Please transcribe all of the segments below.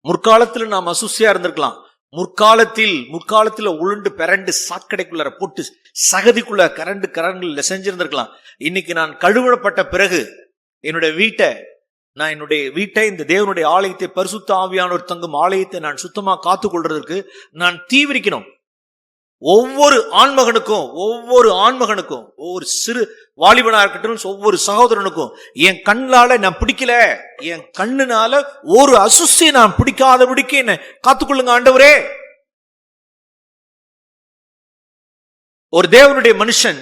முற்காலத்துல நாம் அசுசியா இருந்திருக்கலாம். முற்காலத்தில் உருண்டு பிறண்டு சாக்கடைக்குள்ள போட்டு சகதிக்குள்ள கரண்டுல செஞ்சிருந்திருக்கலாம். இன்னைக்கு நான் கழுவப்பட்ட பிறகு என்னுடைய வீட்டை இந்த தேவனுடைய ஆலயத்தை, பரிசுத்த ஆவியானவர் தங்கும் ஆலயத்தை நான் சுத்தமா காத்துக் கொள்றதுக்கு நான் தீவிரிக்கணும். ஒவ்வொரு ஆண்மகனுக்கும் ஒவ்வொரு சிறு வாலிபனா இருக்கட்டும், ஒவ்வொரு சகோதரனுக்கும் என் கண்ணால நான் பிடிக்கல, என் கண்ணுனால ஒரு அசுசியை நான் பிடிக்காதபடிக்கு என்ன காத்துக்கொள்ளுங்க ஆண்டவரே. ஒரு தேவனுடைய மனுஷன்,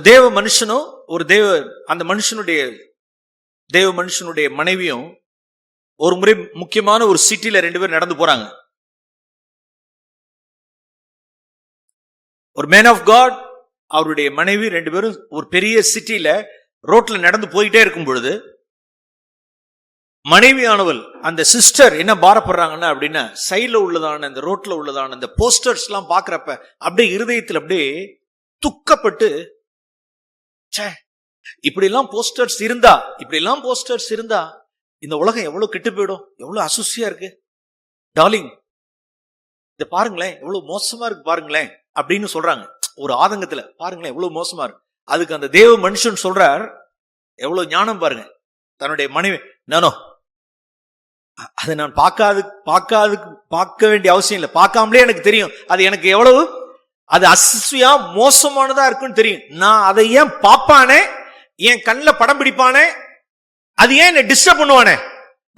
தேவ மனுஷனுடைய மனைவியும் ஒரு முறை முக்கியமான ஒரு சிட்டில 2 பேர் நடந்து போறாங்க. ஒரு மேன் ஆஃப் காட், அவருடைய மனைவி 2 பேரும் ஒரு பெரிய சிட்டில ரோட்ல நடந்து போயிட்டே இருக்கும் பொழுது, மனைவியானவள் அந்த சிஸ்டர் என்ன பாரப்படுறாங்கன்னா அப்படின்னா, சைட்ல உள்ளதான அந்த ரோட்ல உள்ளதான அந்த போஸ்டர்ஸ் எல்லாம் பாக்குறப்ப அப்படியே இருதயத்தில் அப்படியே துக்கப்பட்டு, இப்படி எல்லாம் போஸ்டர்ஸ் இருந்தா இந்த உலகம் எவ்வளவு கெட்டு போயிடும், எவ்வளவு அசுசியா இருக்கு டார்லிங், இத பாருங்களேன் எவ்வளவு மோசமா இருக்கு பாருங்களேன் அப்படின்னு சொல்றாங்க. ஒரு ஆதங்கத்துல பாருங்களேன் எவ்வளவு மோசமா இருக்கு. அதுக்கு அந்த தேவ மனுஷன் சொல்றார், எவ்வளவு ஞானம் பாருங்க. தன்னுடைய மனைவி, நானோ அதை நான் பார்க்க வேண்டிய அவசியம் இல்லை, பார்க்காமலே எனக்கு தெரியும் அது எனக்கு எவ்வளவு அது அசுசியா மோசமானதா இருக்குன்னு தெரியும். நான் அதை ஏன் பாப்பானே, என் கண்ணில் படம் பிடிப்பானே, அது ஏன் என்ன டிஸ்டர்ப் பண்ணுவானே,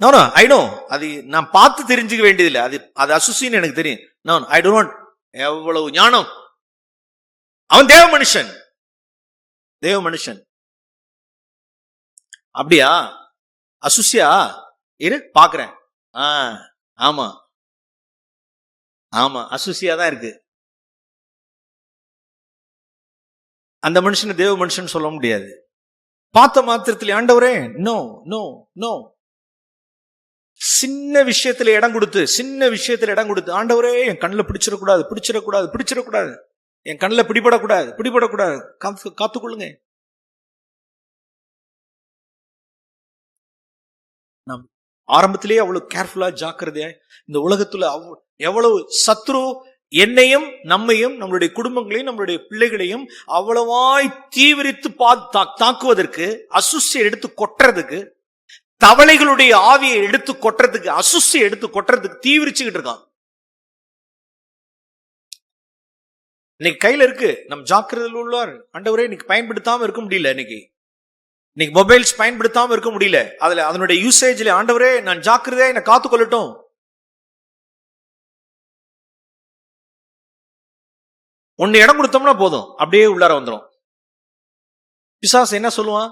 நானோ ஐ நோ, அது நான் பார்த்து தெரிஞ்சுக்க வேண்டியதில்லை, அது அசுசின்னு எனக்கு தெரியும். நான் ஐ டோன்ட் வாண்ட். எவ்வளவு ஞானம். அவன் தேவ மனுஷன். அப்படியா அசுசியா இரு பாக்குறேன், ஆமா அசுசியா தான் இருக்கு. அந்த மனுஷனை தேவ மனுஷன் சொல்ல முடியாது. பார்த்த மாத்திரத்தில் ஆண்டவரே நோ நோ நோ. சின்ன விஷயத்துல இடம் கொடுத்து ஆண்டவரே என் கண்ணில் பிடிச்சிடக்கூடாது, என் கண்ணில் பிடிபடக்கூடாது, காத்துக்கொள்ளுங்க. நாம் ஆரம்பத்திலேயே அவ்வளவு கேர்ஃபுல்லா ஜாக்கிரதையா, இந்த உலகத்துல எவ்வளவு சத்ரு என்னையும் நம்மையும் நம்மளுடைய குடும்பங்களையும் நம்மளுடைய பிள்ளைகளையும் அவ்வளவாய் தீவிரித்து தாக்குவதற்கு, அசுசியை எடுத்து கொட்டுறதுக்கு, தவளைகளுடைய ஆவியை எடுத்து கொட்டுறதுக்கு, அசுசியை எடுத்து கொட்டுறதுக்கு தீவிரிச்சுக்கிட்டு இருக்கான். இன்னைக்கு கையில இருக்கு, நம் ஜாக்கிரதையில் உள்ளார். ஆண்டவரே இன்னைக்கு பயன்படுத்தாம இருக்க முடியல, இன்னைக்கு மொபைல்ஸ் பயன்படுத்தாம இருக்க முடியல, அதனுடைய யூசேஜ்ல ஆண்டவரே நான் ஜாக்கிரதையா என்னை காத்துக்கொள்ளட்டும். ஒன்னு இடம் கொடுத்தோம்னா போதும், அப்படியே உள்ளார வந்துடும். பிசாசு என்ன சொல்லுவான்,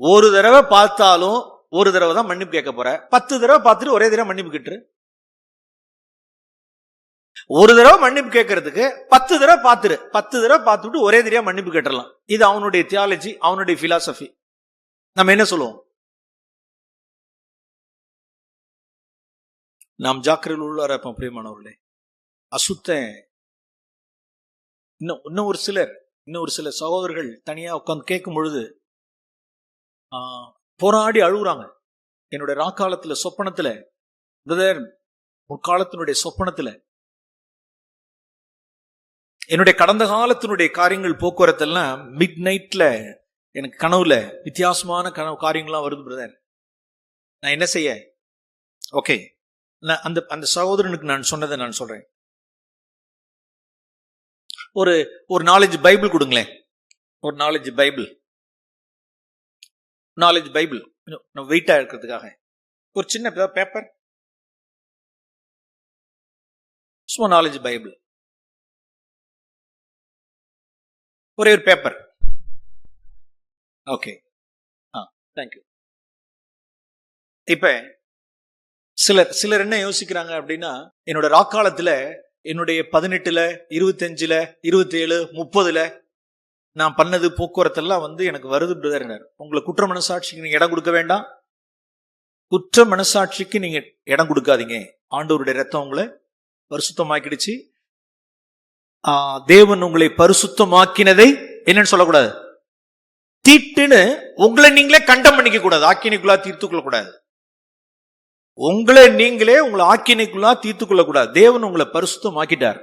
ஒரு தடவை பார்த்தாலும் ஒரு தடவை தான் மன்னிப்பு கேட்க போற, 10 தடவை பார்த்துட்டு ஒரே தடவை மன்னிப்பு கேட்டுரு. ஒரு தடவை மன்னிப்பு கேட்கறதுக்கு 10 தடவை பார்த்துட்டு ஒரே தடவை மன்னிப்பு கேட்டுடலாம். இது அவனுடைய தியாலஜி, அவனுடைய பிலாசபி. நம்ம என்ன சொல்லுவோம், நாம் ஜாக்கிரதையில் உள்ளார இருப்போம். பிரியமானவர்களே, அசுத்த இன்னும் ஒரு சில சகோதரர்கள் தனியா உட்கார்ந்து கேட்கும் பொழுது போராடி அழுகுறாங்க. என்னுடைய ராக்காலத்துல சொப்பனத்துல, முற்காலத்தினுடைய சொப்பனத்துல, என்னுடைய கடந்த காலத்தினுடைய காரியங்கள் போக்குவரத்து எல்லாம் மிட் நைட்ல எனக்கு கனவுல வித்தியாசமான காரியங்கள்லாம் வருது பிரதர். நான் என்ன செய்ய? ஓகே, அந்த சகோதரனுக்கு நான் சொன்னதை நான் சொல்றேன். ஒரு 4 பைபிள் கொடுங்களேன், ஒரு 4 பைபிள் வெயிட்டா இருக்கிறதுக்காக ஒரு சின்ன பேப்பர், சும்மா 4 பைபிள், ஒரே ஒரு பேப்பர். Okay, thank you. இப்ப சிலர் என்ன யோசிக்கிறாங்க அப்படின்னா, என்னோட ராக்காலத்துல என்னுடைய 18ல 25ல 27 30ல நான் பண்ணது போக்குவரத்தெல்லாம் எனக்கு வருது பிரதர். உங்களை குற்ற மனசாட்சிக்கு நீங்க இடம் கொடுக்க வேண்டாம், குற்ற மனசாட்சிக்கு நீங்க இடம் கொடுக்காதீங்க. ஆண்டவருடைய ரத்தம் உங்களை பரிசுத்தமாக்கிடுச்சு. தேவன் உங்களை பரிசுத்தமாக்கினதை என்னன்னு சொல்லக்கூடாது, தீட்டுன்னு உங்களை நீங்களே கண்டம் பண்ணிக்க கூடாது, ஆக்கினைக்குள்ளா தீர்த்துக்கொள்ள கூடாது. உங்களை நீங்களே உங்களை ஆக்கினைக்குள்ளா தீர்த்துக்கொள்ள கூடாது. தேவன் உங்களை பரிசுத்தம் ஆக்கிட்டார்.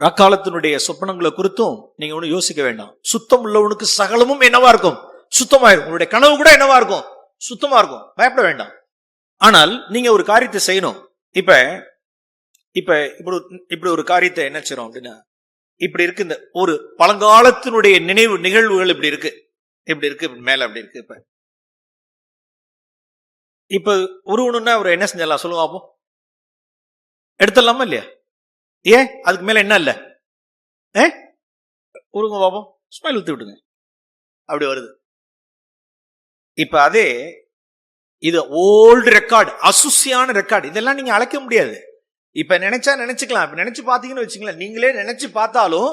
அக்காலத்தினுடைய சொப்பனங்களை குறித்தும் நீங்க ஒண்ணு யோசிக்க வேண்டாம். சுத்தம் உள்ளவனுக்கு சகலமும் என்னவா இருக்கும்? சுத்தமாயிருக்கும். உங்களுடைய கனவு கூட என்னவா இருக்கும்? சுத்தமா இருக்கும். பயப்பட வேண்டாம். ஆனால் நீங்க ஒரு காரியத்தை செய்யணும். இப்ப இப்படி ஒரு காரியத்தை என்ன செய்யறோம் அப்படின்னா, இப்படி இருக்கு இந்த ஒரு பழங்காலத்தினுடைய நிகழ்வுகள் இப்படி இருக்கு மேல அப்படி இருக்கு. இப்ப உருவணும்னா அவர் என்ன செஞ்சலாம் சொல்லுங்க பாப்போம். எடுத்துடலாமா இல்லையா? ஏன் அதுக்கு மேல என்ன இல்ல? உருங்க பாப்போம். ஸ்மைல் ஊத்தி விட்டுங்க. அப்படி வருது. இப்ப அதே இது ஓல்டு ரெக்கார்டு, அசுசியான ரெக்கார்டு. இதெல்லாம் நீங்க அழைக்க முடியாது. இப்ப நினைச்சா நினைச்சுக்கலாம். இப்ப நினைச்சு பாத்தீங்கன்னு வச்சுங்களேன், நீங்களே நினைச்சு பார்த்தாலும்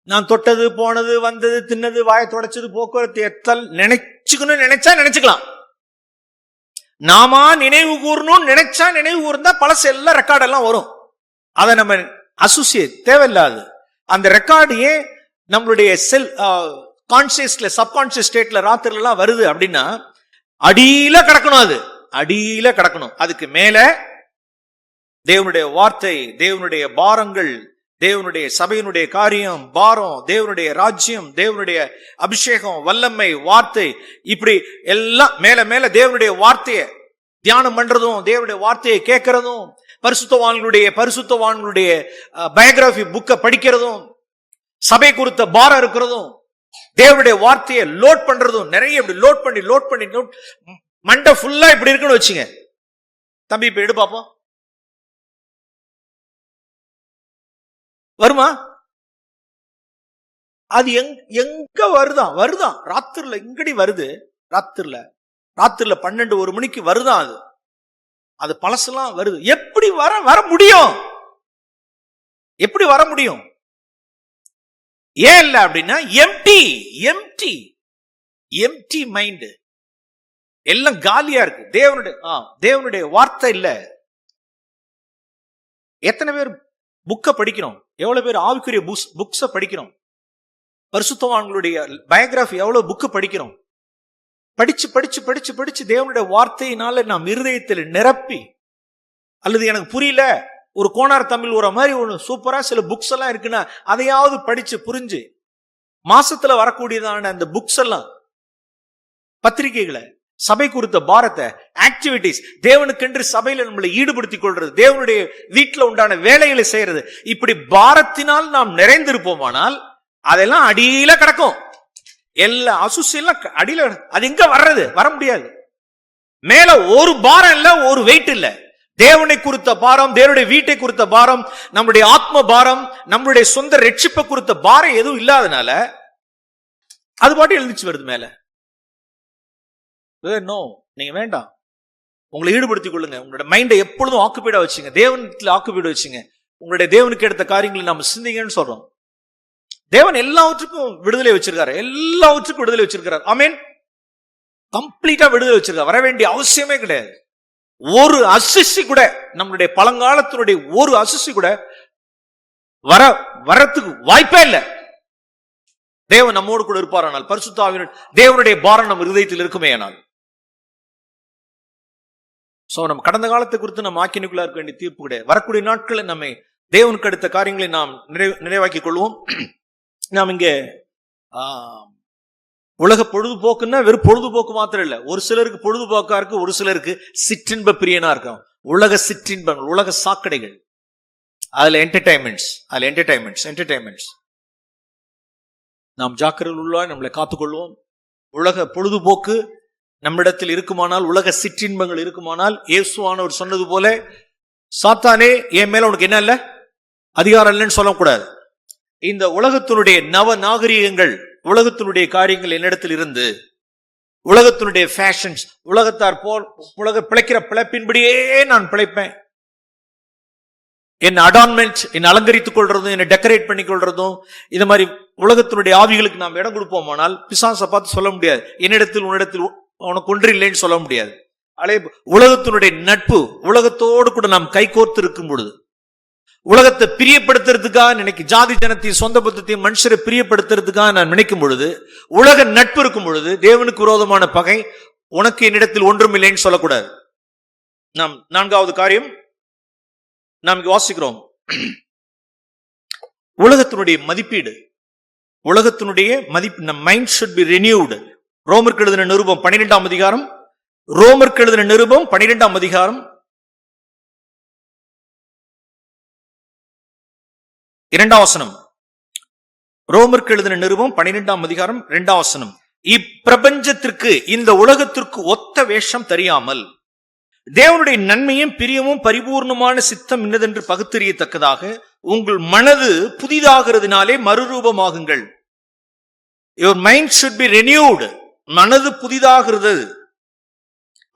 நான் தொட்டது போனது வந்தது தின்னது வாயை தொடச்சது போக்குவரத்து எத்தல் நினைச்சுக்கணும் நினைச்சா நினைச்சுக்கலாம். நாம நினைவு கூறணும் நினைச்சா நினைவு கூர்ந்தா பழசு எல்லாம் ரெக்கார்டு எல்லாம் வரும். அதை நம்ம அசோசியேட் தேவையில்லாது. அந்த ரெக்கார்டு ஏன் நம்மளுடைய செல் கான்சியஸ்ல சப்கான்சியஸ் ஸ்டேட்ல ராத்திரில எல்லாம் வருது அப்படின்னா, அடியில கிடக்கணும். அது அடியில கிடக்கணும். அதுக்கு மேல தேவனுடைய வார்த்தை, தேவனுடைய பாரங்கள், தேவனுடைய சபையினுடைய காரியம், பாரம், தேவனுடைய ராஜ்யம், தேவனுடைய அபிஷேகம், வல்லமை, வார்த்தை, இப்படி எல்லாம் மேல மேல தேவனுடைய வார்த்தையை தியானம் பண்றதும், தேவனுடைய வார்த்தையை கேட்கறதும், பரிசுத்தவான்களுடைய பயோகிராபி புக்கை படிக்கிறதும், சபை குறித்த பாரம் இருக்கிறதும், தேவனுடைய வார்த்தையை லோட் பண்றதும், நிறைய இப்படி லோட் பண்ணி மண்டை ஃபுல்லா இப்படி இருக்குன்னு வச்சுங்க. தம்பி இப்ப எடு பாப்போம். வருமா? அது எங்க வருதான் ராத்திரில இங்கடி வருது. ராத்திரில 12-1 மணிக்கு வருதான். அது பழசெல்லாம் வருது. எப்படி வர முடியும்? எப்படி வர முடியும்? ஏன் இல்ல அப்படின்னா எம்டி மைண்ட், எல்லாம் காலியா இருக்கு. தேவனுடைய வார்த்தை இல்ல. எத்தனை பேர் புக்கை படிக்கிறோம்? எவ்வளவு பேர் ஆவிக்குரிய புக்ஸ படிக்கிறோம்? பரிசுத்தவான்களுடைய பயோகிராபி எவ்வளவு புக்கு படிக்கிறோம்? படிச்சு தேவனுடைய வார்த்தையினால நாம் இருதயத்தில் நிரப்பி, அல்லது எனக்கு புரியல ஒரு கோனார் தமிழ் ஒரு மாதிரி ஒன்று சூப்பரா சில புக்ஸ் எல்லாம் இருக்குன்னா அதையாவது படிச்சு புரிஞ்சு மாசத்துல வரக்கூடியதான அந்த புக்ஸ் எல்லாம், பத்திரிகைகளை, சபை குறித்த பாரத்தை, ஆக்டிவிட்டிஸ், தேவனுக்கென்று சபையில நம்மளை ஈடுபடுத்திக் கொள்றது, தேவனுடைய வீட்டில் உண்டான வேலைகளை செய்யறது, இப்படி பாரத்தினால் நாம் நிறைந்திருப்போமானால் அதெல்லாம் அடியில கிடக்கும். எல்லா அசுசியெல்லாம் அடியில. அது எங்க வர முடியாது. மேல ஒரு பாரம் இல்ல, ஒரு வெயிட் இல்ல. தேவனை குறித்த பாரம், தேவனுடைய வீட்டை குறித்த பாரம், நம்முடைய ஆத்ம பாரம், நம்முடைய சொந்த ரட்சிப்பை குறித்த பாரம் எதுவும் இல்லாதனால அது பாட்டு எழுந்துச்சு வருது மேல. நோ, நீங்க வேண்டாம். உங்களை ஈடுபடுத்திக் கொள்ளுங்க. உங்களோட மைண்டை எப்பொழுதும் ஆக்குபைடா வச்சுங்க. தேவனத்துல ஆக்குபைடா வச்சுங்க. உங்களுடைய தேவனுக்கு எடுத்த காரியங்களை நாம சிந்திங்கன்னு சொல்றோம். தேவன் எல்லாவற்றுக்கும் விடுதலை வச்சிருக்காரு. ஆமென். கம்ப்ளீட்டா விடுதலை வச்சிருக்காரு. வர வேண்டிய அவசியமே கிடையாது. ஒரு அசிசி கூட, நம்மளுடைய பழங்காலத்தினுடைய ஒரு அசிசி கூட வரத்துக்கு வாய்ப்பே இல்லை. தேவன் நம்மோடு கூட இருப்பாரானால், பரிசுத்த ஆவியானவர், தேவனுடைய பாரம் நம் இருதயத்தில் இருக்குமே ஆனால். சோ நம்ம கடந்த காலத்தை குறித்து நம்ம ஆக்கினைக்குள்ளா இருக்க வேண்டிய தீர்ப்பு கிடையாது. வரக்கூடிய நாட்களில் நம்மை தேவனுக்கு அடுத்த காரியங்களை நாம் நிறைவாக்கிக் கொள்வோம். நாம் இங்கே உலக பொழுதுபோக்குன்னா வெறும் பொழுதுபோக்கு மாத்திரம் இல்ல. ஒரு சிலருக்கு பொழுதுபோக்கா இருக்கு, ஒரு சிலருக்கு சிற்றின்ப பிரியனா இருக்கும். உலக சிற்றின்பங்கள், உலக சாக்கடைகள், அதுல என்டர்டைன்மெண்ட்ஸ். நாம் ஜாக்கிரதையில் உள்ளாய் நம்மளை காத்துக்கொள்வோம். உலக பொழுதுபோக்கு நம்மிடத்தில் இருக்குமானால், உலக சிற்றின்பங்கள் இருக்குமானால், இயேசுவானவர் சொன்னது போல, சாத்தானே என் மேல உனக்கு என்ன இல்ல, அதிகாரம் இல்லைன்னு சொல்லக்கூடாது. இந்த உலகத்தினுடைய நவ நாகரீகங்கள், உலகத்தினுடைய காரியங்கள் என்னிடத்தில் இருந்து, உலகத்தினுடைய ஃபேஷன்ஸ், உலகத்தார் போல் உலக பிழைக்கிற பிழைப்பின்படியே நான் பிழைப்பேன். என் அடான்மெண்ட், என் அலங்கரித்துக் கொள்றதும், என்னை டெக்கரேட் பண்ணி கொள்றதும், இது மாதிரி உலகத்தினுடைய ஆவிகளுக்கு நாம் இடம் கொடுப்போமானால் பிசாசை பார்த்து சொல்ல முடியாது என்னிடத்தில் உன்னிடத்தில் உனக்கு ஒன்று இல்லைன்னு சொல்ல முடியாது. உலகத்தினுடைய நட்பு, உலகத்தோடு கூட நாம் கைகோர்த்து இருக்கும் பொழுது, உலகத்தை பிரியப்படுத்துறதுக்காக நினைக்க, ஜாதி ஜனத்தையும் சொந்த பத்தத்தையும் மனுஷரை பிரியப்படுத்துறதுக்காக நான் நினைக்கும் பொழுது, உலக நட்பு இருக்கும் பொழுது, தேவனுக்கு விரோதமான பகை, உனக்கு என்னிடத்தில் ஒன்றும் இல்லைன்னு சொல்லக்கூடாது. நாம் நான்காவது காரியம் நாம் இங்கு வாசிக்கிறோம், உலகத்தினுடைய மதிப்பீடு. உலகத்தினுடைய மதிப்பு, மைண்ட் ஷுட் பி ரெனியூடு. ரோமருக்கு எழுதின நிருபம் 12ஆம் அதிகாரம், ரோமருக்கு எழுதின நிருபம் 12ஆம் அதிகாரம் 2ஆம் வசனம். ரோமருக்கு எழுதின நிருபம் 12ஆம் அதிகாரம் 2ஆம் வசனம். இப்பிரபஞ்சத்திற்கு, இந்த உலகத்திற்கு ஒத்த வேஷம் தெரியாமல் தேவனுடைய நன்மையும் பிரியமும் பரிபூர்ணமான சித்தம் இன்னதென்று பகுத்தறியத்தக்கதாக உங்கள் மனது புதிதாகிறதுனாலே மறுரூபமாகுங்கள். Your mind should be renewed. மனது புதிதாகிறது.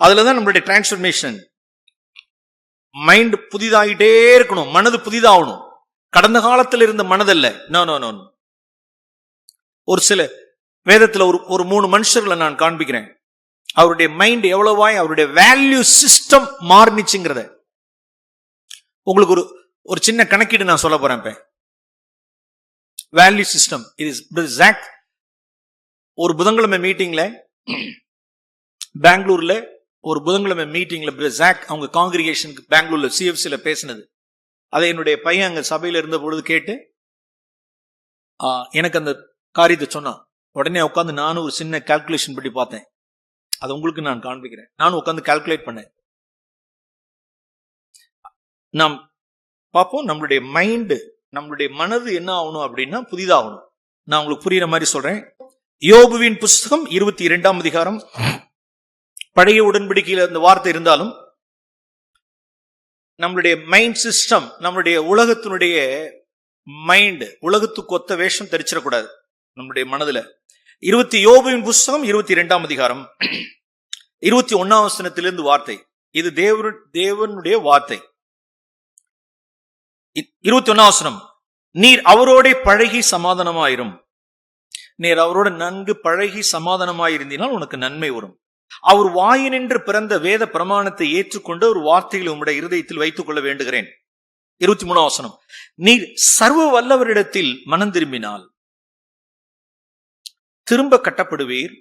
அதுலதான் நம்மளுடைய டிரான்ஸ்பர்மேஷன். மைண்ட் புதிதாகிட்டே இருக்கணும், மனது புதிதாகணும். கடந்த காலத்தில் இருந்த மனதல்ல. No no no. ஒரு சில வேதத்துல ஒரு 3 மனுஷர்களை நான் காண்பிக்கிறேன். அவருடைய மைண்ட் எவ்வளவாய் அவருடைய வேல்யூ சிஸ்டம் மாறிச்சுங்கிறத உங்களுக்கு ஒரு சின்ன கணக்கீடு நான் சொல்ல போறேன். வேல்யூ சிஸ்டம் இது ஜாக் ஒரு புதன்கிழமை மீட்டிங்ல, பெங்களூர்ல ஒரு புதன்கிழமை மீட்டிங்ல ஜாக் அவங்க காங்கிரிகேஷனுக்கு பெங்களூர்ல சிஎஃப்சில பேசினது. அதை என்னுடைய பையன் அங்க சபையில இருந்த பொழுது கேட்டு எனக்கு அந்த காரியத்தை சொன்னான். உடனே உட்காந்து நானும் ஒரு சின்ன கால்குலேஷன் பண்ணி பார்த்தேன். அது உங்களுக்கு நான் காண்பிக்கிறேன். நானும் உட்காந்து கால்குலேட் பண்ணேன். நாம் பார்ப்போம், நம்மளுடைய மைண்ட், நம்மளுடைய மனது என்ன ஆகணும் அப்படின்னா புதிதாகணும். நான் உங்களுக்கு புரியுற மாதிரி சொல்றேன். யோபுவின் புஸ்தகம் 22ஆம் அதிகாரம். பழைய உடன்படிக்கையில் அந்த வார்த்தை இருந்தாலும் நம்மளுடைய மைண்ட் சிஸ்டம், நம்மளுடைய உலகத்தினுடைய மைண்ட் உலகத்துக்கு ஒத்த வேஷம் தரிச்சிடக்கூடாது நம்மளுடைய மனதுல. யோபுவின் புஸ்தகம் 22ஆம் அதிகாரம் 21ஆம் வசனத்திலிருந்து வார்த்தை. இது தேவனுடைய வார்த்தை. 21ஆம் வசனம். நீர் அவரோட பழகி சமாதானமாயிரும். நீர் அவரோட நன்கு பழகி சமாதானமாயிருந்தினால் உனக்கு நன்மை வரும். அவர் வாயினின்று பிறந்த வேத பிரமாணத்தை ஏற்றுக்கொண்டு ஒரு வார்த்தைகளை உம்முடைய இருதயத்தில் வைத்துக் கொள்ள வேண்டுகிறேன். 23ஆம் வசனம். நீர் சர்வ வல்லவரிடத்தில் மனம் திரும்பினால் திரும்ப கட்டப்படுவீர்.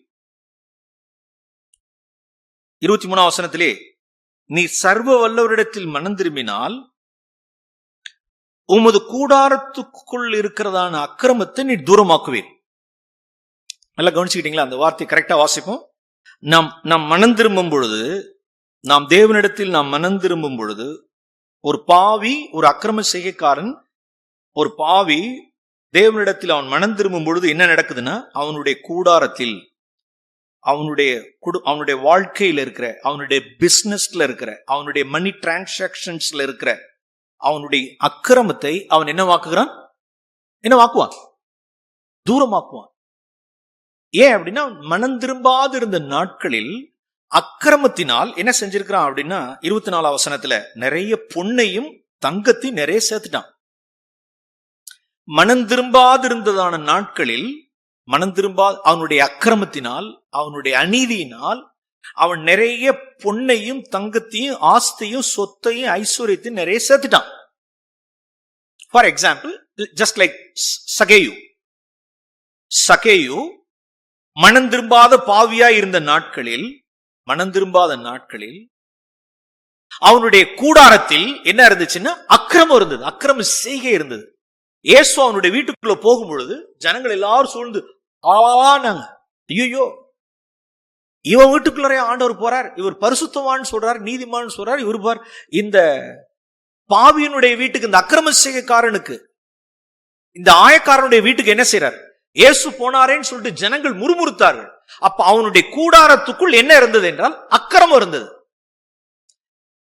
23ஆம் வசனத்திலே நீ சர்வ வல்லவரிடத்தில் மனம் திரும்பினால் உமது கூடாரத்துக்குள் இருக்கிறதான அக்கிரமத்தை நீ தூரமாக்குவீர். நல்லா கவனிச்சுக்கிட்டீங்களா? அந்த வார்த்தை கரெக்டா வாசிப்போம். நாம் மனம் திரும்பும் பொழுது, நாம் தேவனிடத்தில் நாம் மனம் திரும்பும் பொழுது, ஒரு பாவி, ஒரு அக்கிரம செய்கைக்காரன், ஒரு பாவி தேவனிடத்தில் அவன் மனம் திரும்பும் பொழுது என்ன நடக்குதுன்னா, அவனுடைய கூடாரத்தில், அவனுடைய வாழ்க்கையில் இருக்கிற, அவனுடைய பிசினஸ்ல இருக்கிற, அவனுடைய மணி டிரான்சாக்சன்ஸ்ல இருக்கிற அவனுடைய அக்கிரமத்தை அவன் என்னவாக்குகிறான்? என்னவாக்குவான்? தூரமாக்குவான். ஏன் அப்படின்னா, மனம் திரும்பாது இருந்த நாட்களில் அக்கிரமத்தினால் என்ன செஞ்சிருக்கிறான் அப்படின்னா, 24ஆம் வசனத்துல நிறைய பொன்னையும் தங்கத்தையும் நிறைய சேர்த்துட்டான். மனம் திரும்பாது இருந்ததான நாட்களில், மனம் திரும்பாத அவனுடைய அக்கிரமத்தினால், அவனுடைய அநீதியினால் அவன் நிறைய பொன்னையும் தங்கத்தையும் ஆஸ்தியும் சொத்தையும் ஐஸ்வர்யத்தையும் நிறைய சேர்த்துட்டான். ஃபார் எக்ஸாம்பிள், ஜஸ்ட் லைக் சகேயு மனம் திரும்பாத பாவியா இருந்த நாட்களில், மனம் திரும்பாத நாட்களில் அவனுடைய கூடாரத்தில் என்ன இருந்துச்சுன்னா அக்கிரமம் இருந்தது, அக்கிரம செய்கை இருந்தது. இயேசு அவனுடைய வீட்டுக்குள்ள போகும் பொழுது ஜனங்கள் எல்லாரும் சூழ்ந்து ஆனாங்க. ஐயோ, இவன் வீட்டுக்குள்ளே ஆண்டவர் போறார், இவர் பரிசுத்தவான்னு சொல்றார், நீதிமான்னு சொல்றார், இவர் பார் இந்த பாவியனுடைய வீட்டுக்கு, இந்த அக்கிரம செய்கைக்காரனுக்கு, இந்த ஆயக்காரனுடைய வீட்டுக்கு என்ன செய்யறார்? இயேசு போனாரேன்னு சொல்லிட்டு ஜனங்கள் முறுமுறுத்தார்கள். அப்ப அவனுடைய கூடாரத்துக்குள் என்ன இருந்தது என்றால் அக்கிரமம் இருந்தது.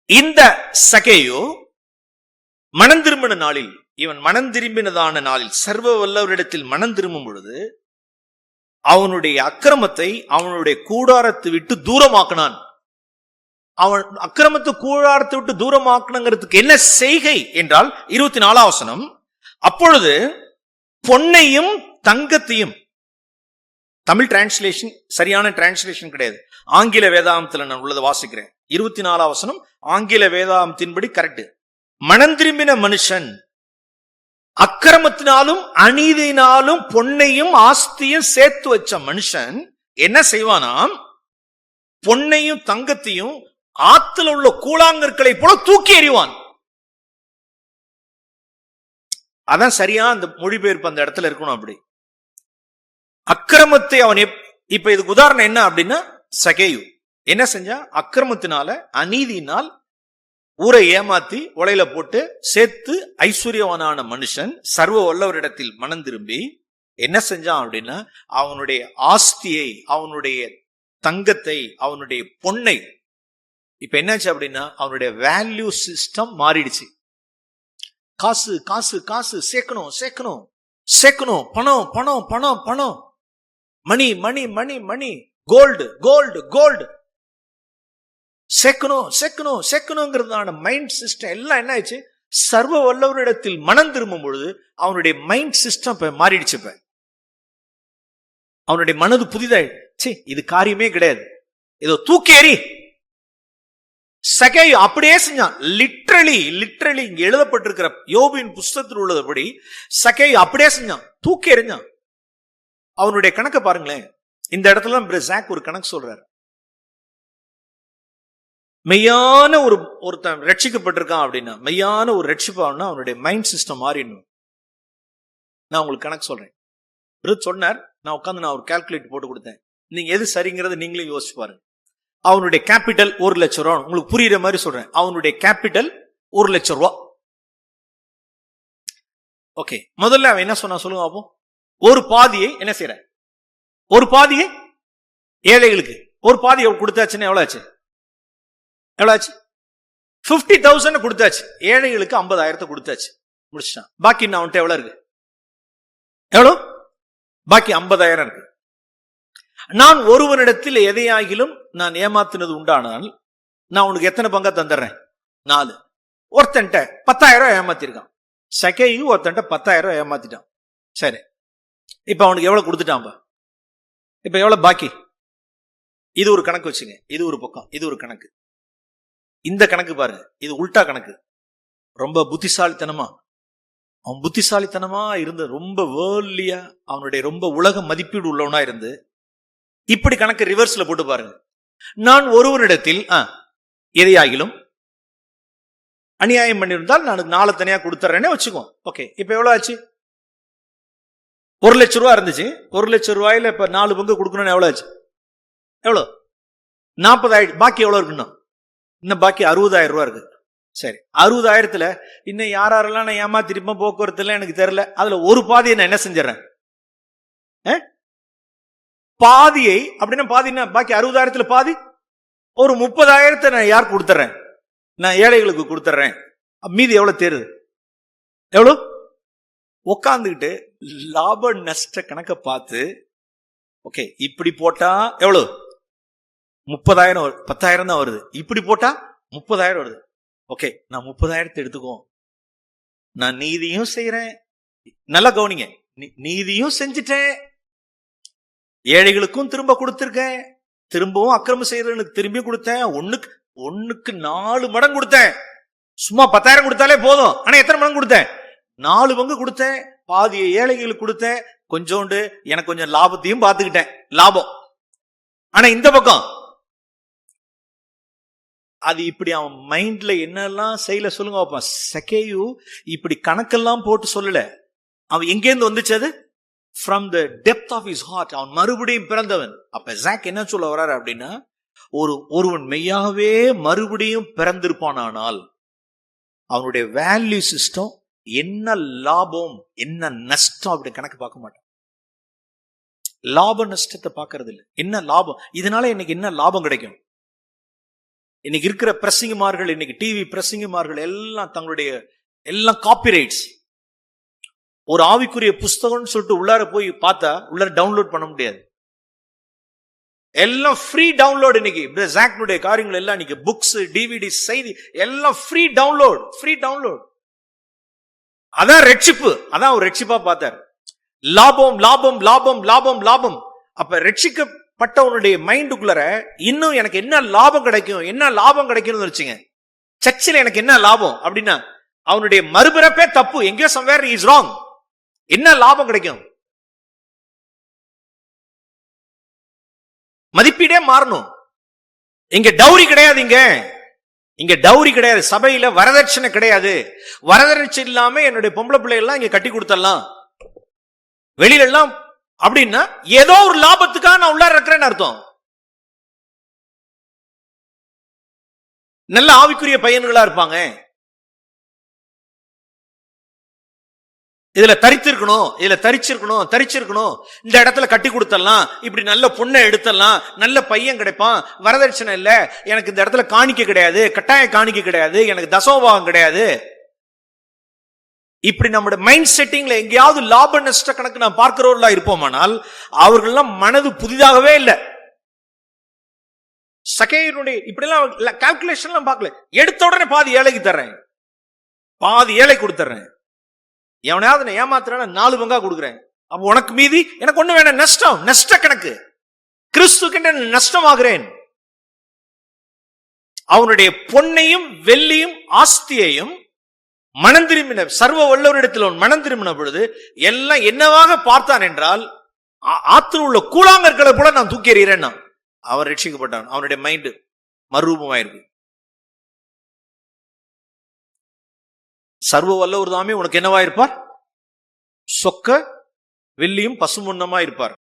இந்த சகேயு மனம் திரும்பின நாளில், இவன் மனம் திரும்பினதான நாளில், சர்வ வல்லவரிடத்தில் மனம் திரும்பும் பொழுது அவனுடைய அக்கிரமத்தை அவனுடைய கூடாரத்தை விட்டு தூரமாக்கினான். அவன் அக்கிரமத்தை கூடாரத்தை விட்டு தூரமாக்கணுங்கிறதுக்கு என்ன செய்கை என்றால் 24ஆம் வசனம். அப்பொழுது பொன்னையும் தங்கத்தையும், தமிழ் டிரான்ஸ்லேஷன் சரியான டிரான்ஸ்லேஷன் கிடையாது, ஆங்கில வேதாந்தத்தில் நான் உள்ளதை வாசிக்கிறேன். 24ஆம் வசனம் ஆங்கில வேதாந்தத்தின்படி கரெக்ட். மனம் திரும்பின மனுஷன் அக்கிரமத்தினாலும் அநீதியினாலும் பொன்னையும் ஆஸ்தியும் சேர்த்து வச்ச மனுஷன் என்ன செய்வானாம்? பொன்னையும் தங்கத்தையும் ஆத்துல உள்ள கூழாங்கற்களை போல தூக்கி எறிவான். அதான் சரியா அந்த மொழிபெயர்ப்பு அந்த இடத்துல இருக்கணும். அப்படி அக்கிரமத்தை அவன் இப்ப இதுக்கு உதாரணம் என்ன அப்படின்னா, சகேயு என்ன செஞ்சா, அக்கிரமத்தினால அநீதியினால் ஊரை ஏமாத்தி உலையில போட்டு சேர்த்து ஐஸ்வர்யவானான மனுஷன் சர்வ வல்லவரிடத்தில் மனம் திரும்பி என்ன செஞ்சான் அப்படின்னா, அவனுடைய ஆஸ்தியை, அவனுடைய தங்கத்தை, அவனுடைய பொன்னை, இப்ப என்னாச்சு அப்படின்னா அவனுடைய வேல்யூ சிஸ்டம் மாறிடுச்சு. காசு காசு காசு, சேர்க்கணும் சேர்க்கணும் சேர்க்கணும், பணம் பணம் பணம் பணம், மணி மணி மணி மணி, கோல்டு கோல்டு கோல்டு, சேர்க்கணும் சேர்க்கணும் சேர்க்கணுங்கிறதான மைண்ட் சிஸ்டம் எல்லாம் என்ன ஆயிடுச்சு, சர்வ வல்லவரிடத்தில் மனம் திரும்பும் பொழுது அவனுடைய மைண்ட் சிஸ்டம் இப்ப மாறிடுச்சு. இப்ப அவனுடைய மனது புதிதாயிடுச்சு. இது காரியமே கிடையாது, ஏதோ தூக்கி எறி. சகேயு அப்படியே செஞ்சான். லிட்ரலி இங்க எழுதப்பட்டிருக்கிற யோபின் புஸ்தகத்தில் உள்ளபடி சகேயு அப்படியே செஞ்சான், தூக்கி எறிஞ்சான். அவனுடைய கணக்கை பாருங்களேன். இந்த இடத்துல பிரசாக் ஒரு கணக்கு சொல்றாரு. மெய்யான ஒருத்தன் ரட்சிக்கப்பட்டிருக்கான் அப்படின்னா, மெய்யான ஒரு ரட்சிப்பான்னா அவனுடைய மைண்ட் சிஸ்டம் மாறிடணும். நான் உங்களுக்கு கணக்கு சொல்றேன். சொன்னார், நான் உட்காந்து நான் ஒரு கால்குலேட் போட்டு கொடுத்தேன். நீங்க எது சரிங்கிறத நீங்களும் யோசிச்சு பாருங்க. அவனுடைய கேபிட்டல் 1 லட்சம் ரூபா. உங்களுக்கு புரியுற மாதிரி சொல்றேன். அவனுடைய கேபிட்டல் 1 லட்சம் ரூபா. ஓகே, முதல்ல அவன் என்ன சொன்னா சொல்லுங்க அப்போ. ஒரு பாதியை என்ன செய்யற, ஒரு பாதியை ஏழைகளுக்கு, ஒரு பாதியை கொடுத்தாச்சுன்னா எவ்வளவு ஆச்சு, எவ்வளவு ஆச்சு, 50,000 கொடுத்தாச்சு. ஏழைகளுக்கு 50,000 கொடுத்தாச்சு, முடிச்சிட்டான். பாக்கி நான் அவன்கிட்ட எவ்வளவு இருக்கு, எவ்வளவு பாக்கி 50,000 இருக்கு. நான் ஒருவனிடத்தில் எதையாகிலும் நான் ஏமாத்தினது உண்டானால் நான் உனக்கு எத்தனை பங்கா தந்துடுறேன், 4. ஒருத்தன்ட்ட 10,000 ஏமாத்திருக்கான். சகேயு ஒருத்தன்ட்ட 10,000 ஏமாத்திட்டான். சரி, இப்ப அவனுக்கு எவ்வளவு கொடுத்துட்டான், இப்ப எவ்வளவு பாக்கி. இது ஒரு கணக்கு வச்சுங்க, இது ஒரு பக்கம், இது ஒரு கணக்கு. இந்த கணக்கு பாருங்க, இது உல்டா கணக்கு. ரொம்ப புத்திசாலித்தனமா, அவன் புத்திசாலித்தனமா இருந்து ரொம்ப வேர்ல்லியா, அவனுடைய ரொம்ப உலக மதிப்பீடு உள்ளவனா இருந்து இப்படி கணக்கு ரிவர்ஸ்ல போட்டு பாருங்க. நான் ஒருவரிடத்தில் எதையாகிலும் அநியாயம் பண்ணியிருந்தால் நான் 4 தனியா கொடுத்துறேன்னு வச்சுக்கோ. ஓகே, இப்ப எவ்வளவு ஆச்சு, 1 லட்சம் ரூபாய் இருந்துச்சு. 1 லட்சம் ரூபாயில இப்ப 4 பங்கு கொடுக்கணும்னு எவ்வளவு ஆச்சு, எவ்வளவு, 40,000. பாக்கி எவ்வளவு இருக்குன்னா, இன்னும் பாக்கி 60,000 ரூபாய் இருக்கு. சரி, 60,000த்துல இன்னும் யாரெல்லாம் நான் ஏமாத்திருப்பேன் போக்குவரத்துல எனக்கு தெரியல, அதுல ஒரு பாதியை நான் என்ன செஞ்சிடறேன், பாதியை. அப்படின்னா பாதினா பாக்கி 60,000த்துல பாதி, ஒரு 30,000 நான் யார் கொடுத்துறேன், நான் ஏழைகளுக்கு கொடுத்துறேன். மீதி எவ்வளவு தேருது, எவ்வளவு உட்காந்துக்கிட்டு லாப நஷ்ட கணக்க பார்த்து, ஓகே இப்படி போட்டா எவ்வளவு 30,000 10,000 தான் வருது, இப்படி போட்டா 30,000 வருது. ஓகே, நான் 30,000 எடுத்துக்கோ, நான் நீதியும் செய்யறேன். நல்லா கவனிங்க, நீதியும் செஞ்சுட்டேன், ஏழைகளுக்கும் திரும்ப கொடுத்திருக்கேன், திரும்பவும் அக்கிரமம் செய்யறவனுக்கு திரும்பி கொடுத்தேன், ஒண்ணுக்கு 4 மடங்கு கொடுத்தேன். சும்மா 10,000 கொடுத்தாலே போதும், ஆனா எத்தனை மடங்கு கொடுத்தேன், 4 பங்கு கொடுத்தேன். பாதியை ஏழைகளுக்கு கொடுத்தேன், கொஞ்சோண்டு எனக்கு கொஞ்சம் லாபத்தையும் பார்த்துக்கிட்டேன், லாபம். ஆனா இந்த பக்கம் அது இப்படி அவன் மைண்ட்ல என்னெல்லாம் செய்யல சொல்லுங்க பாப்பா. சகேயு இப்படி கணக்கெல்லாம் போட்டு சொல்லல, அவன் எங்கேருந்து வந்துச்சு அது, from the depth of his heart. அவன் மறுபடியும் பிறந்தவன். அப்ப ஜாக் என்ன சொல்ல வர்றாரு அப்படின்னா, ஒருவன் மெய்யாவே மறுபடியும் பிறந்திருப்பானால் அவனுடைய வேல்யூ சிஸ்டம் என்ன லாபம் என்ன நஷ்டம் அப்படி கணக்கு பார்க்க மாட்டான். லாப நஷ்டத்தை பார்க்கறது இல்லை, என்ன லாபம், இதனால இன்னைக்கு என்ன லாபம் கிடைக்கும். இன்னைக்கு இருக்கிற பிரசங்கமார்கள், இன்னைக்கு டிவி பிரசங்கமார்கள் எல்லாம் தங்களுடைய எல்லாம் காப்பிரைட்ஸ். ஒரு ஆவிக்குரிய புஸ்தகம்னு சொல்லிட்டு உள்ளார போய் பார்த்தா உள்ளார டவுன்லோட் பண்ண முடியாது, எல்லாம் ஃப்ரீ டவுன்லோட். இன்னைக்கு ஜாக்னுடைய காரியங்கள் எல்லாம் இன்னைக்கு புக்ஸ், டிவிடி, செய்தி எல்லாம் ஃப்ரீ டவுன்லோட். அதான் ரட்சிப்பு, அதான் ஒரு ரட்சிப்பா பார்த்தார். லாபம் லாபம் லாபம் லாபம் லாபம். அப்ப ரட்சிக்கப்பட்டவனுடைய மைண்டுக்குள்ள இன்னும் எனக்கு என்ன லாபம் கிடைக்கும், என்ன லாபம் கிடைக்கும்னு வச்சுங்க. சர்ச்சில் எனக்கு என்ன லாபம் அப்படின்னா அவனுடைய மறுபிறப்பே தப்பு, எங்கேயோ somewhere he is wrong. என்ன லாபம் கிடைக்கும், மதிப்பீடே மாறணும். இங்க டௌரி கிடையாதுங்க. இங்க டௌரி கிடையாது. சபையில வரதட்சணை கிடையாது. வரதட்சணை இல்லாம என்னுடைய பொம்பளை பிள்ளைகள்லாம் இங்க கட்டி கொடுத்தலாம் வெளியில எல்லாம் அப்படின்னா ஏதோ ஒரு லாபத்துக்காக நான் உள்ளார இருக்கிறேன்னு அர்த்தம். நல்ல ஆவிக்குரிய பையன்களா இருப்பாங்க, இதுல தரித்திருக்கணும், இதுல தரிச்சிருக்கணும், இந்த இடத்துல கட்டி கொடுத்தலாம், இப்படி நல்ல பொண்ணை எடுத்தலாம், நல்ல பையன் கிடைப்பான், வரதட்சணை இல்ல, எனக்கு இந்த இடத்துல காணிக்க கிடையாது, கட்டாய காணிக்க கிடையாது, எனக்கு தசோபாகம் கிடையாது. இப்படி நம்முடைய மைண்ட் செட்டிங்ல எங்கேயாவது லாப நஷ்ட கணக்கு நான் பார்க்கிறவர்களா இருப்போமானால் அவர்கள்லாம் மனது புதிதாகவே இல்லை. சகேயனுடைய இப்படிலாம் கால்குலேஷன் பார்க்கல. எடுத்த உடனே பாதி ஏழைக்கு தர்றேன், பாதி ஏழை கொடுத்துறேன், எவனையாவது நான் ஏமாத்துறேன் 4 பங்கா கொடுக்குறேன், அப்ப உனக்கு மீதி எனக்கு ஒண்ணு வேணாம், நஷ்டம், நஷ்ட கணக்கு. கிறிஸ்துக்கு நஷ்டமாகிறேன். அவனுடைய பொன்னையும் வெள்ளியும் ஆஸ்தியையும் மனம் திரும்பின சர்வ வல்லவரிடத்தில் அவன் மனம் திரும்பின பொழுது எல்லாம் என்னவாக பார்த்தான் என்றால், ஆத்துல உள்ள கூழாங்கற்களை கூட நான் தூக்கி எறிகிறேன். அவன் ரட்சிக்கப்பட்டான். அவனுடைய மைண்ட் மறுரூபமாயிருக்கு. சர்வ வல்லவர் தாமே உனக்கு என்னவா இருப்பார்? சொக்க வெள்ளியும் பசுமொன்னமா இருப்பார்.